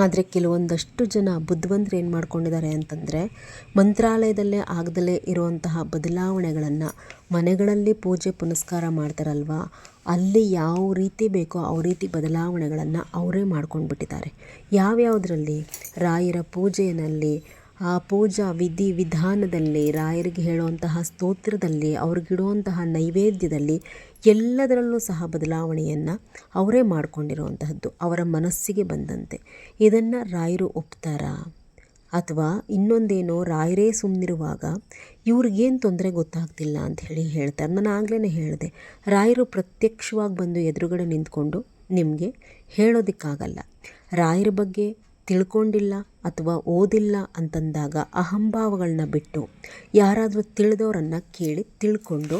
Speaker 2: ಆದರೆ ಕೆಲವೊಂದಷ್ಟು ಜನ ಬುದ್ಧಿವಂತರು ಏನು ಮಾಡ್ಕೊಂಡಿದ್ದಾರೆ ಅಂತಂದರೆ ಮಂತ್ರಾಲಯದಲ್ಲೇ ಆಗದಲ್ಲೇ ಇರುವಂತಹ ಬದಲಾವಣೆಗಳನ್ನು ಮನೆಗಳಲ್ಲಿ ಪೂಜೆ ಪುನಸ್ಕಾರ ಮಾಡ್ತಾರಲ್ವ ಅಲ್ಲಿ ಯಾವ ರೀತಿ ಬೇಕೋ ಆ ರೀತಿ ಬದಲಾವಣೆಗಳನ್ನು ಅವರೇ ಮಾಡ್ಕೊಂಡ್ಬಿಟ್ಟಿದ್ದಾರೆ. ಯಾವ್ಯಾವುದರಲ್ಲಿ? ರಾಯರ ಪೂಜೆಯಲ್ಲಿ ಆ ಪೂಜಾ ವಿಧಿ ವಿಧಾನದಲ್ಲಿ, ರಾಯರಿಗೆ ಹೇಳುವಂತಹ ಸ್ತೋತ್ರದಲ್ಲಿ, ಅವ್ರಿಗಿಡುವಂತಹ ನೈವೇದ್ಯದಲ್ಲಿ ಎಲ್ಲದರಲ್ಲೂ ಸಹ ಬದಲಾವಣೆಯನ್ನು ಅವರೇ ಮಾಡಿಕೊಂಡಿರುವಂತಹದ್ದು ಅವರ ಮನಸ್ಸಿಗೆ ಬಂದಂತೆ. ಇದನ್ನು ರಾಯರು ಒಪ್ತಾರಾ? ಅಥವಾ ಇನ್ನೊಂದೇನೋ ರಾಯರೇ ಸುಮ್ಮನಿರುವಾಗ ಇವ್ರಿಗೇನು ತೊಂದರೆ ಗೊತ್ತಾಗ್ತಿಲ್ಲ ಅಂತ ಹೇಳ್ತಾರೆ. ನಾನು ಆಗಲೇ ಹೇಳಿದೆ, ರಾಯರು ಪ್ರತ್ಯಕ್ಷವಾಗಿ ಬಂದು ಎದುರುಗಡೆ ನಿಂತ್ಕೊಂಡು ನಿಮಗೆ ಹೇಳೋದಕ್ಕಾಗಲ್ಲ. ರಾಯರ ಬಗ್ಗೆ ತಿಳ್ಕೊಂಡಿಲ್ಲ ಅಥವಾ ಓದಿಲ್ಲ ಅಂತಂದಾಗ ಅಹಂಭಾವಗಳನ್ನ ಬಿಟ್ಟು ಯಾರಾದರೂ ತಿಳಿದವರನ್ನು ಕೇಳಿ ತಿಳ್ಕೊಂಡು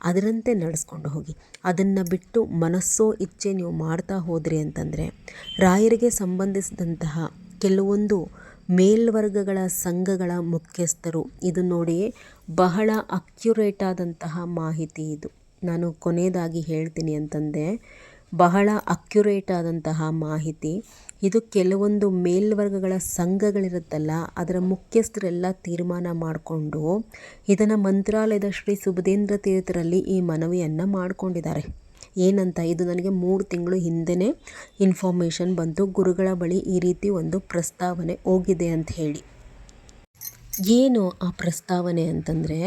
Speaker 2: ಅದರಂತೆ ನಡೆಸ್ಕೊಂಡು ಹೋಗಿ. ಅದನ್ನು ಬಿಟ್ಟು ಮನಸ್ಸೋ ಇಚ್ಛೆ ನೀವು ಮಾಡ್ತಾ ಹೋದ್ರಿ ಅಂತಂದರೆ ರಾಯರಿಗೆ ಸಂಬಂಧಿಸಿದಂತಹ ಕೆಲವೊಂದು ಮೇಲ್ವರ್ಗಗಳ ಸಂಘಗಳ ಮುಖ್ಯಸ್ಥರು ಇದು ನೋಡಿ ಬಹಳ ಅಕ್ಯುರೇಟ್ ಆದಂತಹ ಮಾಹಿತಿ ಇದು. ನಾನು ಕೊನೆಯದಾಗಿ ಹೇಳ್ತೀನಿ ಅಂತಂದೆ, ಬಹಳ ಅಕ್ಯುರೇಟ್ ಆದಂತಹ ಮಾಹಿತಿ. ಇದು ಕೆಲವೊಂದು ಮೇಲ್ವರ್ಗಗಳ ಸಂಘಗಳಿರುತ್ತಲ್ಲ, ಅದರ ಮುಖ್ಯಸ್ಥರೆಲ್ಲ ತೀರ್ಮಾನ ಮಾಡಿಕೊಂಡು ಇದನ್ನು ಮಂತ್ರಾಲಯದ ಶ್ರೀ ಸುಬುಧೇಂದ್ರ ತೀರ್ಥರಲ್ಲಿ ಈ ಮನವಿಯನ್ನು ಮಾಡಿಕೊಂಡಿದ್ದಾರೆ. ಏನಂತ, ಇದು ನನಗೆ 3 ತಿಂಗಳು ಹಿಂದೆಯೇ ಇನ್ಫಾರ್ಮೇಷನ್ ಬಂತು, ಗುರುಗಳ ಬಳಿ ಈ ರೀತಿ ಒಂದು ಪ್ರಸ್ತಾವನೆ ಹೋಗಿದೆ ಅಂತ ಹೇಳಿ. ಏನು ಆ ಪ್ರಸ್ತಾವನೆ ಅಂತಂದರೆ,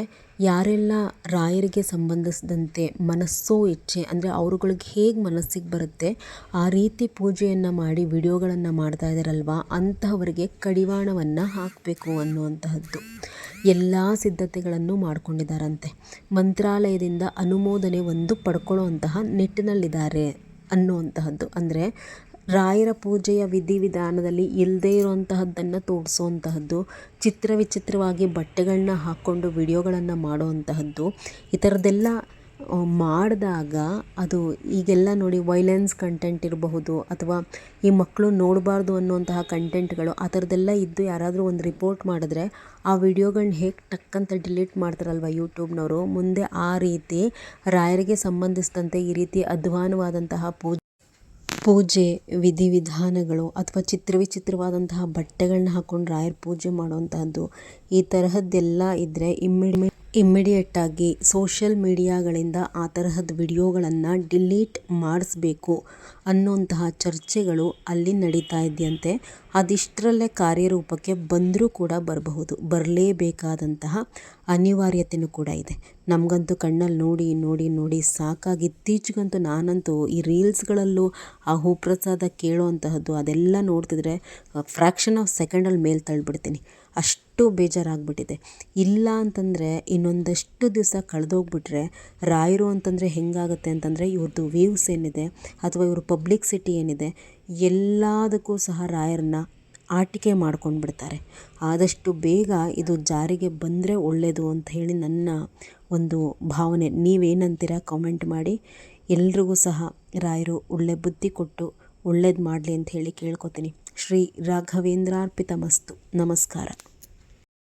Speaker 2: ಯಾರೆಲ್ಲ ರಾಯರಿಗೆ ಸಂಬಂಧಿಸಿದಂತೆ ಮನಸ್ಸೋ ಇಚ್ಛೆ ಅಂದರೆ ಅವ್ರುಗಳಿಗೆ ಹೇಗೆ ಮನಸ್ಸಿಗೆ ಬರುತ್ತೆ ಆ ರೀತಿ ಪೂಜೆಯನ್ನು ಮಾಡಿ ವಿಡಿಯೋಗಳನ್ನು ಮಾಡ್ತಾ ಇದ್ದಾರಲ್ವ, ಅಂತಹವರಿಗೆ ಕಡಿವಾಣವನ್ನು ಹಾಕಬೇಕು ಅನ್ನುವಂತಹದ್ದು ಎಲ್ಲ ಸಿದ್ಧತೆಗಳನ್ನು ಮಾಡ್ಕೊಂಡಿದ್ದಾರಂತೆ. ಮಂತ್ರಾಲಯದಿಂದ ಅನುಮೋದನೆ ಪಡ್ಕೊಳ್ಳುವಂತಹ ನಿಟ್ಟಿನಲ್ಲಿದ್ದಾರೆ ಅನ್ನುವಂತಹದ್ದು. ಅಂದರೆ ರಾಯರ ಪೂಜೆಯ ವಿಧಿವಿಧಾನದಲ್ಲಿ ಇಲ್ಲದೇ ಇರುವಂತಹದ್ದನ್ನು ತೋರಿಸುವಂತಹದ್ದು, ವಿಚಿತ್ರವಾಗಿ ಬಟ್ಟೆಗಳನ್ನ ಹಾಕ್ಕೊಂಡು ವಿಡಿಯೋಗಳನ್ನು ಮಾಡುವಂತಹದ್ದು, ಈ ಥರದ್ದೆಲ್ಲ ಮಾಡಿದಾಗ ಅದು ಈಗೆಲ್ಲ ನೋಡಿ ವೈಲೆನ್ಸ್ ಕಂಟೆಂಟ್ ಇರಬಹುದು ಅಥವಾ ಈ ಮಕ್ಕಳು ನೋಡಬಾರ್ದು ಅನ್ನುವಂತಹ ಕಂಟೆಂಟ್ಗಳು ಆ ಥರದ್ದೆಲ್ಲ ಇದ್ದು ಯಾರಾದರೂ ಒಂದು ರಿಪೋರ್ಟ್ ಮಾಡಿದ್ರೆ ಆ ವಿಡಿಯೋಗಳನ್ನ ಹೇಗೆ ಟಕ್ಕಂತ ಡಿಲೀಟ್ ಮಾಡ್ತಾರಲ್ವ ಯೂಟ್ಯೂಬ್ನವರು, ಮುಂದೆ ಆ ರೀತಿ ರಾಯರಿಗೆ ಸಂಬಂಧಿಸಿದಂತೆ ಈ ರೀತಿ ಅಧ್ವಾನವಾದಂತಹ ಪೂಜೆ ವಿಧಿವಿಧಾನಗಳು ಅಥವಾ ವಿಚಿತ್ರವಾದಂತಹ ಬಟ್ಟೆಗಳನ್ನ ಹಾಕ್ಕೊಂಡು ರಾಯರ ಪೂಜೆ ಮಾಡುವಂತಹದ್ದು, ಈ ತರಹದ್ದೆಲ್ಲ ಇದ್ದರೆ ಇಮ್ಮಿಡಿಯೇಟಾಗಿ ಸೋಷಿಯಲ್ ಮೀಡಿಯಾಗಳಿಂದ ಆ ತರಹದ ವಿಡಿಯೋಗಳನ್ನು ಡಿಲೀಟ್ ಮಾಡಿಸ್ಬೇಕು ಅನ್ನುವಂತಹ ಚರ್ಚೆಗಳು ಅಲ್ಲಿ ನಡೀತಾ ಇದೆಯಂತೆ. ಅದಿಷ್ಟರಲ್ಲೇ ಕಾರ್ಯರೂಪಕ್ಕೆ ಬಂದರೂ ಕೂಡ ಬರಲೇಬೇಕಾದಂತಹ ಅನಿವಾರ್ಯತೆಯೂ ಕೂಡ ಇದೆ. ನಮಗಂತೂ ಕಣ್ಣಲ್ಲಿ ನೋಡಿ ಸಾಕಾಗಿ ಇತ್ತೀಚೆಗಂತೂ ನಾನಂತೂ ಈ ರೀಲ್ಸ್ಗಳಲ್ಲೂ ಆ ಹೂಪ್ರಸಾದ ಕೇಳೋವಂತಹದ್ದು ಅದೆಲ್ಲ ನೋಡ್ತಿದ್ರೆ ಫ್ರ್ಯಾಕ್ಷನ್ ಆಫ್ ಸೆಕೆಂಡಲ್ಲಿ ಮೇಲೆ ತಳ್ಳಿಬಿಡ್ತೀನಿ, ಅಷ್ಟು ಬೇಜಾರಾಗ್ಬಿಟ್ಟಿದೆ. ಇಲ್ಲ ಅಂತಂದರೆ ಇನ್ನೊಂದಷ್ಟು ದಿವಸ ಕಳೆದೋಗ್ಬಿಟ್ರೆ ರಾಯರು ಅಂತಂದರೆ ಹೆಂಗಾಗುತ್ತೆ ಅಂತಂದರೆ ಇವ್ರದ್ದು ವ್ಯೂಸ್ ಏನಿದೆ ಅಥವಾ ಇವ್ರ ಪಬ್ಲಿಕ್ಸಿಟಿ ಏನಿದೆ ಎಲ್ಲದಕ್ಕೂ ಸಹ ರಾಯರನ್ನ ಆಟಿಕೆ ಮಾಡ್ಕೊಂಡು ಬಿಡ್ತಾರೆ. ಆದಷ್ಟು ಬೇಗ ಇದು ಜಾರಿಗೆ ಬಂದರೆ ಒಳ್ಳೆಯದು ಅಂತ ಹೇಳಿ ನನ್ನ ಒಂದು ಭಾವನೆ. ನೀವೇನಂತೀರ ಕಾಮೆಂಟ್ ಮಾಡಿ. ಎಲ್ರಿಗೂ ಸಹ ರಾಯರು ಒಳ್ಳೆ ಬುದ್ಧಿ ಕೊಟ್ಟು ಒಳ್ಳೇದು ಮಾಡಲಿ ಅಂತ ಹೇಳಿ ಕೇಳ್ಕೊತೀನಿ. ಶ್ರೀ ರಾಘವೇಂದ್ರಾರ್ಪಿತಮಸ್ತು. ನಮಸ್ಕಾರ.